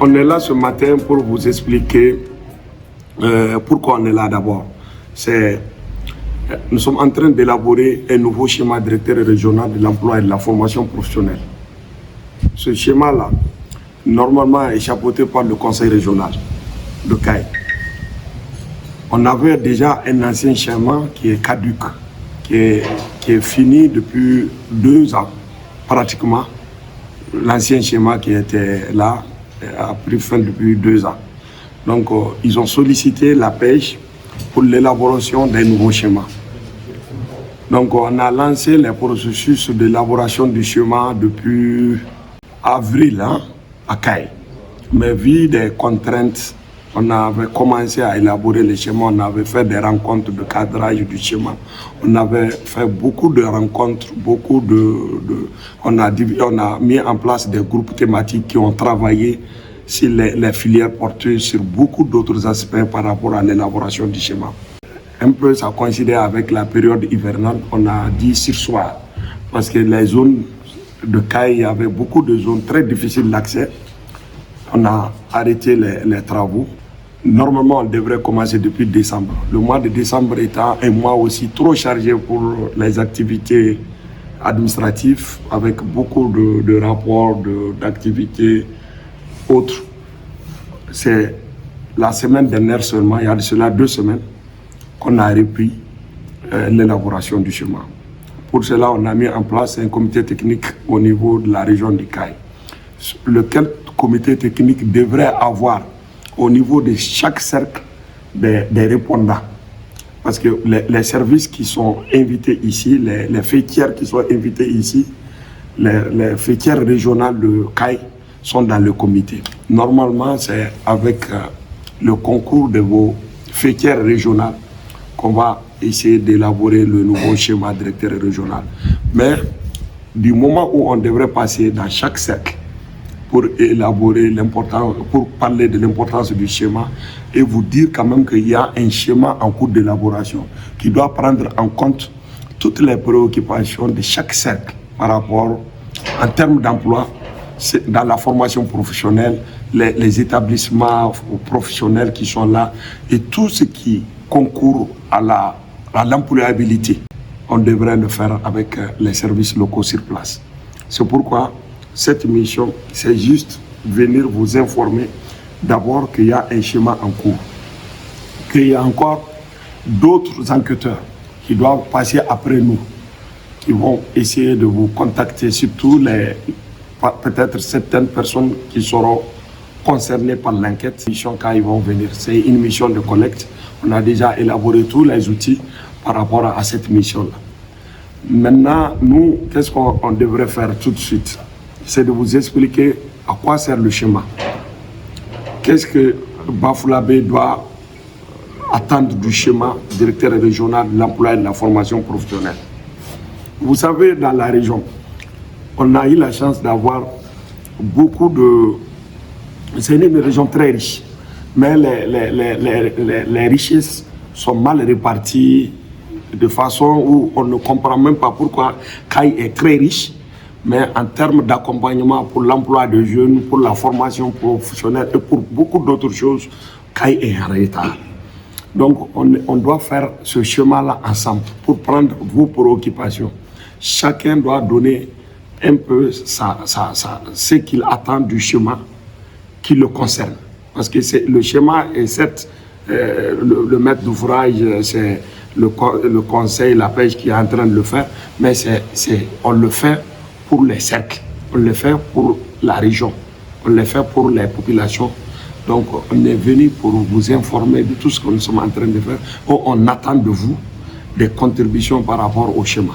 On est là ce matin pour vous expliquer pourquoi on est là d'abord. Nous sommes en train d'élaborer un nouveau schéma directeur régional de l'emploi et de la formation professionnelle. Ce schéma-là, normalement, est chapeauté par le conseil régional de CAI. On avait déjà un ancien schéma qui est caduc, qui est fini depuis 2 ans, pratiquement. L'ancien schéma qui était là a pris fin depuis 2 ans. Donc, ils ont sollicité la pêche pour l'élaboration d'un nouveau schéma. Donc, on a lancé les processus d'élaboration du schéma depuis avril à CAI. Mais vu des contraintes, on avait commencé à élaborer le schéma, on avait fait des rencontres de cadrage du schéma. On avait fait beaucoup de rencontres, on a mis en place des groupes thématiques qui ont travaillé sur les filières porteuses, sur beaucoup d'autres aspects par rapport à l'élaboration du schéma. Un peu, ça coïncidait avec la période hivernale, on a dit sursoir, parce que les zones de CAI, il y avait beaucoup de zones très difficiles d'accès. On a arrêté les travaux. Normalement, on devrait commencer depuis décembre. Le mois de décembre étant un mois aussi trop chargé pour les activités administratives, avec beaucoup de rapports, d'activités autres. C'est la semaine dernière seulement, il y a de cela 2 semaines, qu'on a repris l'élaboration du schéma. Pour cela, on a mis en place un comité technique au niveau de la région du CAI, lequel comité technique devrait avoir au niveau de chaque cercle des répondants. Parce que les services qui sont invités ici, les fêtières qui sont invités ici, les fêtières régionales de CAI sont dans le comité. Normalement, c'est avec le concours de vos fêtières régionales qu'on va essayer d'élaborer le nouveau schéma directeur régional. Mais du moment où on devrait passer dans chaque cercle pour élaborer pour parler de l'importance du schéma et vous dire quand même qu'il y a un schéma en cours d'élaboration qui doit prendre en compte toutes les préoccupations de chaque cercle par rapport en termes d'emploi, dans la formation professionnelle, les établissements professionnels qui sont là et tout ce qui concourt à l'employabilité. On devrait le faire avec les services locaux sur place. C'est pourquoi cette mission, c'est juste venir vous informer d'abord qu'il y a un schéma en cours, qu'il y a encore d'autres enquêteurs qui doivent passer après nous, qui vont essayer de vous contacter, surtout peut-être certaines personnes qui seront concernées par l'enquête. Mission quand ils vont venir, c'est une mission de collecte. On a déjà élaboré tous les outils par rapport à cette mission-là. Maintenant, nous, qu'est-ce qu'on devrait faire tout de suite? C'est de vous expliquer à quoi sert le schéma. Qu'est-ce que Bafoullabé doit attendre du schéma directeur régional de l'emploi et de la formation professionnelle. Vous savez, dans la région, on a eu la chance d'avoir beaucoup de... C'est une région très riche, mais les richesses sont mal réparties de façon où on ne comprend même pas pourquoi CAI est très riche, mais en termes d'accompagnement pour l'emploi de jeunes, pour la formation professionnelle et pour beaucoup d'autres choses, CAI est en retard. Donc on doit faire ce chemin-là ensemble pour prendre vos préoccupations. Chacun doit donner un peu ce qu'il attend du schéma qui le concerne. Parce que le schéma est certes le maître d'ouvrage, c'est le conseil, la pêche qui est en train de le faire, mais on le fait pour les cercles, on le fait pour la région, on le fait pour les populations. Donc on est venu pour vous informer de tout ce que nous sommes en train de faire. On attend de vous des contributions par rapport au schéma.